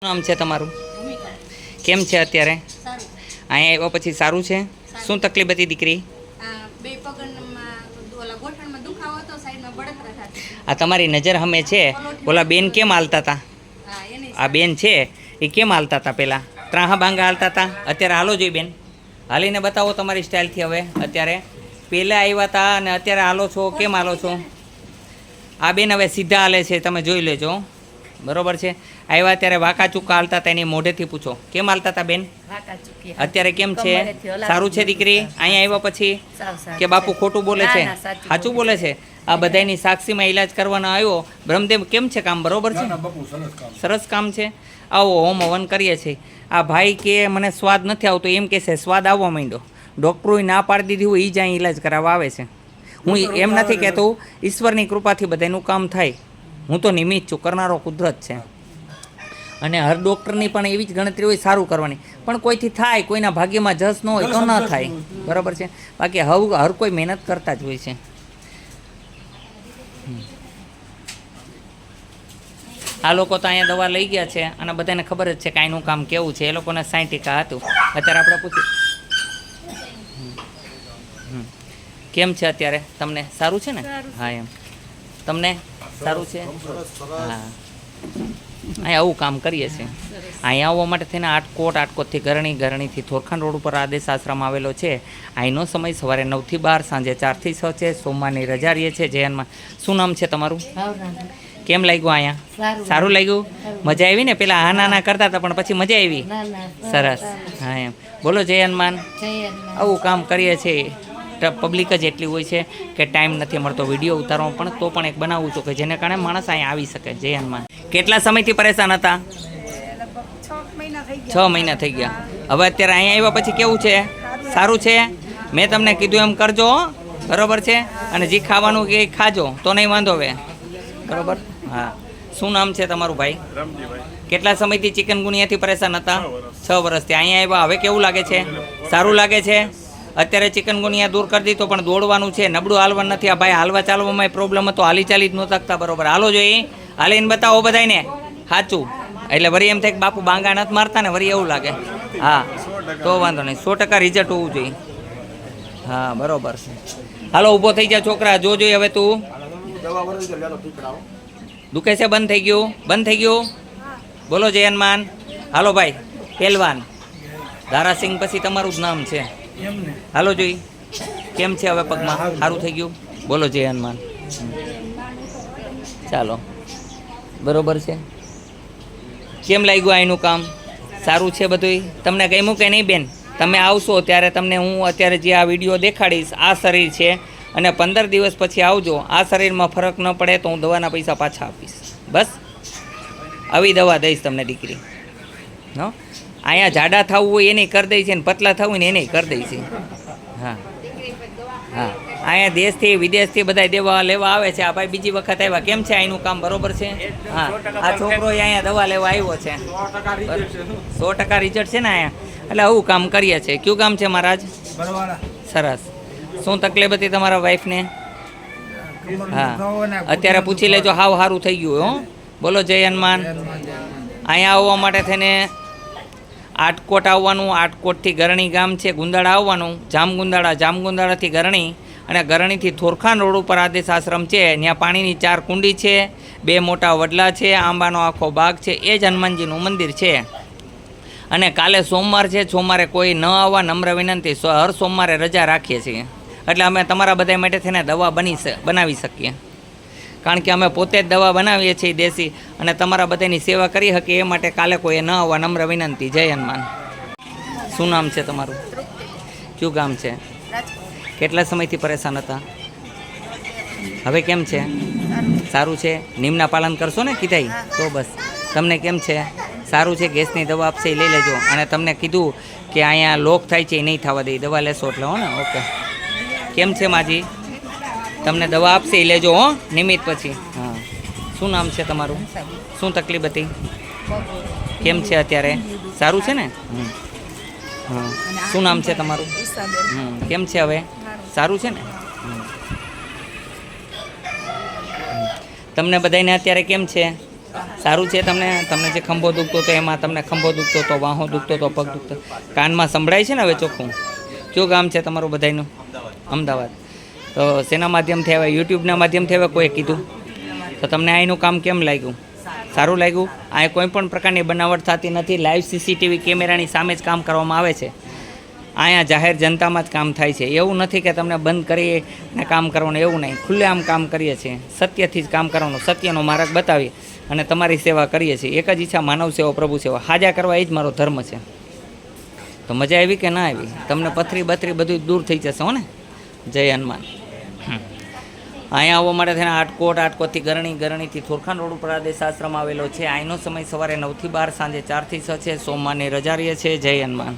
નામ છે તમારું? કેમ છે અત્યારે? અહીંયા આવ્યા પછી સારું છે? શું તકલીફ હતી દીકરી? આ તમારી નજર સામે છે. ઓલા બેન કેમ હાલતા હતા? આ બેન છે એ કેમ હાલતા હતા? પહેલાં ત્રાહા બાંગા હાલતા હતા, અત્યારે હાલો જોઈએ બેન, હાલીને બતાવો તમારી સ્ટાઇલથી. હવે અત્યારે પહેલાં આવ્યા હતા અને અત્યારે હાલો છો, કેમ હાલો છો? આ બેન હવે સીધા હાલે છે, તમે જોઈ લેજો, બરોબર છે? આવ્યા ત્યારે વાંકા ચૂકા હાલતા હતા, એની મોઢેથી પૂછો કેમ હાલતા હતા બેન? અત્યારે કેમ છે? સારું છે દીકરી? અહીંયા આવ્યા પછી કે બાપુ ખોટું બોલે છે, સાચું બોલે છે? આ બધાની સાક્ષીમાં ઈલાજ કરવાનો આવ્યો. બ્રહ્મદેવ કેમ છે કામ? બરોબર છે? સરસ કામ છે. આવો હોમ હવન કરીએ છીએ. આ ભાઈ કે મને સ્વાદ નથી આવતો, એમ કે છે સ્વાદ આવવા માંડ્યો. ડૉક્ટરોએ ના પાડી દીધી હોય એ જ અહીં ઈલાજ કરાવવા આવે છે. હું એમ નથી કહેતો, ઈશ્વરની કૃપાથી બધાનું કામ થાય. હું તો નિમિત્ત છું, કરનારો કુદરત છે. અને હર ડૉક્ટરની પણ એવી જ ગણતરી હોય સારું કરવાની, પણ કોઈથી થાય, કોઈના ભાગ્યમાં જસ ન હોય તો ન થાય, બરાબર છે? બાકી હર કોઈ મહેનત કરતા જ હોય છે. આ લોકો તો અહીંયા દવા લઈ ગયા છે અને બધાને ખબર જ છે કે આનું કામ કેવું છે. એ લોકોને 60% હતું. અત્યારે આપણે પૂછીએ કેમ છે અત્યારે? તમને સારું છે ને? હા, એમ તમને સારું છે? હા, અહીંયા આવું કામ કરીએ છીએ. અહીંયા આવવા માટે થઈને આટકોટથી ગરણીથી થોરખાન રોડ ઉપર આદેશ આશ્રમ આવેલો છે. અહીંનો સમય સવારે 9 થી 12, સાંજે 4 થી 6 છે. સોમવારની રજા રહીએ છે જયનમાં. શું નામ છે તમારું? કેમ લાગ્યું અહીંયા? સારું લાગ્યું? મજા આવી ને? પેલા હા ના કરતા હતા પણ પછી મજા આવી? સરસ. હા, એમ બોલો જય હનુમાન. આવું કામ કરીએ છીએ. પબ્લિક જ એટલી હોય છે કે ટાઈમ નથી મળતો વિડીયો ઉતારવા, પણ તો પણ એક બનાવું છું કે જેને કારણે માણસ અહીંયા આવી શકે. જય હનુમાન. કેટલા સમયથી પરેશાન હતા? 6 મહિના થઈ ગયા. હવે અત્યારે અહીંયા આવ્યા પછી કેવું છે? સારું છે? મેં તમને કીધું એમ કરજો, બરોબર છે? અને જે ખાવાનું કે ખાજો તો નહીં વાંધો હવે, બરોબર? હા. શું નામ છે તમારું ભાઈ? કેટલા સમયથી ચિકનગુનિયાથી પરેશાન હતા? 6 વર્ષથી. અહીંયા આવ્યા હવે કેવું લાગે છે? સારું લાગે છે? અત્યારે ચિકનગુનિયા દૂર કરી દીધો, પણ દોડવાનું છે, નબળું હાલવાનું નથી. આ ભાઈ હાલવા ચાલવામાં પ્રોબ્લેમ હતો, હાલી ચાલી જ નહોતા શકતા, બરોબર? હાલો જોઈએ, હાલીને બતાવો બધાને સાચું. એટલે વરી એમ થાય કે બાપુ બાંગા નથી મારતા ને, વરી એવું લાગે. હા, તો વાંધો નહીં, 100% રિઝલ્ટ હોવું જોઈએ. હા, બરોબર છે. હાલો ઊભો થઈ જા છોકરા, જોજો હવે તું. દુખે છે? બંધ થઈ ગયું? બંધ થઈ ગયું? બોલો જય હનુમાન. હાલો ભાઈ પહેલવાન દારાસિંહ, પછી તમારું જ નામ છે. હાલો જોઈ કેમ છે હવે પગમાં? સારું થઈ ગયું? બોલો જય હનુમાન. ચાલો, બરોબર છે. કેમ લાગ્યું અહીંનું કામ? સારું છે બધું? તમને ગમ્યું કે નહીં બેન? તમે આવશો ત્યારે તમને હું અત્યારે જે આ વિડીયો દેખાડીશ, આ શરીર છે, અને 15 દિવસ પછી આવજો. આ શરીરમાં ફરક ન પડે તો હું દવાના પૈસા પાછા આપીશ. બસ આવી દવા દઈશ તમને દીકરી. હો, અહીંયા જાડા થવું હોય એને કરી દઈ છે, ને પતલા થવું ને એને કરી દઈ છે. હા હા, અહીંયા દેશથી વિદેશથી બધા દેવા લેવા આવે છે. આ ભાઈ બીજી વખત આવ્યા. કેમ છે અહીંનું કામ? બરોબર છે? હા, આ છોકરો અહીંયા દવા લેવા આવ્યો છે. 100% રિઝલ્ટ છે ને અહીંયા. એટલે આવું કામ કરીએ છીએ. કયું કામ છે મહારાજ? સરસ. શું તકલીફ હતી તમારા વાઈફને? હા, અત્યારે પૂછી લેજો, હાવ સારું થઈ ગયું. હો, બોલો જય હનુમાન. અહીંયા આવવા માટે થઈને આટકોટ આવવાનું, આટકોટથી ગરણી ગામ છે, ગુંદાળા આવવાનું, જામગુંદાળાથી ગરણી, અને ગરણીથી થોરખાન રોડ ઉપર આદેશ આશ્રમ છે. ત્યાં પાણીની 4 કુંડી છે, 2 મોટા વડલા છે, આંબાનો આખો બાગ છે. એ જ હનુમાનજીનું મંદિર છે. અને કાલે સોમવાર છે, સોમવારે કોઈ ન આવવા નમ્ર વિનંતી. હર સોમવારે રજા રાખીએ છીએ, એટલે અમે તમારા બધા માટે થઈને દવા બનાવી શકીએ. કારણ કે અમે પોતે જ દવા બનાવીએ છીએ દેશી, અને તમારા બધાની સેવા કરી શકીએ એ માટે કાલે કોઈ ન આવવા નમ્ર વિનંતી. જય હનુમાન. શું નામ છે તમારું? કયું ગામ છે? કેટલા સમયથી પરેશાન હતા? હવે કેમ છે? સારું છે? નિયમના પાલન કરશો ને કીધાય તો? બસ. તમને કેમ છે? સારું છે? ગેસની દવા આપશે એ લઈ લેજો. અને તમને કીધું કે અહીંયા લોક થાય છે એ નહીં થવા દે, દવા લેશો એટલે. હો ને? ઓકે. કેમ છે માજી? તમને દવા આપશે એ લેજો. હો, નિમિત્ત પછી. હા. શું નામ છે તમારું? શું તકલીફ હતી? કેમ છે અત્યારે? સારું છે ને? હા. શું નામ છે તમારું? કેમ છે હવે? સારું છે ને? તમને બધાને અત્યારે કેમ છે? સારું છે તમને જે ખંભો દુખતો હતો એમાં તમને ખંભો દુખતો હતો, વાહો દુખતો હતો, પગ દુખતો, કાનમાં સંભળાય છે ને હવે ચોખ્ખું? કયું ગામ છે તમારું બધાયનું? અમદાવાદ. તો શેના માધ્યમથી આવ્યા? યુટ્યુબના માધ્યમથી આવ્યા કોઈ કીધું? તો તમને અહીંનું કામ કેમ લાગ્યું? સારું લાગ્યું? આ કોઈ પણ પ્રકારની બનાવટ થતી નથી. લાઈવ સીસીટીવી કેમેરાની સામે જ કામ કરવામાં આવે છે. અહીંયા જાહેર જનતામાં જ કામ થાય છે. એવું નથી કે તમને બંધ કરીને કામ કરવાનું, એવું નહીં. ખુલ્લેઆમ કામ કરીએ છીએ. સત્યથી જ કામ કરવાનું, સત્યનો માર્ગ બતાવીએ અને તમારી સેવા કરીએ છીએ. એક જ ઈચ્છા, માનવ સેવા, પ્રભુ સેવા. હાજા કરવા એ જ મારો ધર્મ છે. તો મજા આવી કે ના આવી? તમને પથરી બથરી બધું દૂર થઈ જશે હો ને? જય હનુમાન. અહીંયા આવવા માટે થઈને આટકોટથી ગરણીથી થોરખાન રોડ ઉપર આદેશ આશ્રમ આવેલો છે. અહીંનો સમય સવારે 9 થી 12, સાંજે 4 થી 6 છે. સોમવારની રજા રહે છે. જય હનુમાન.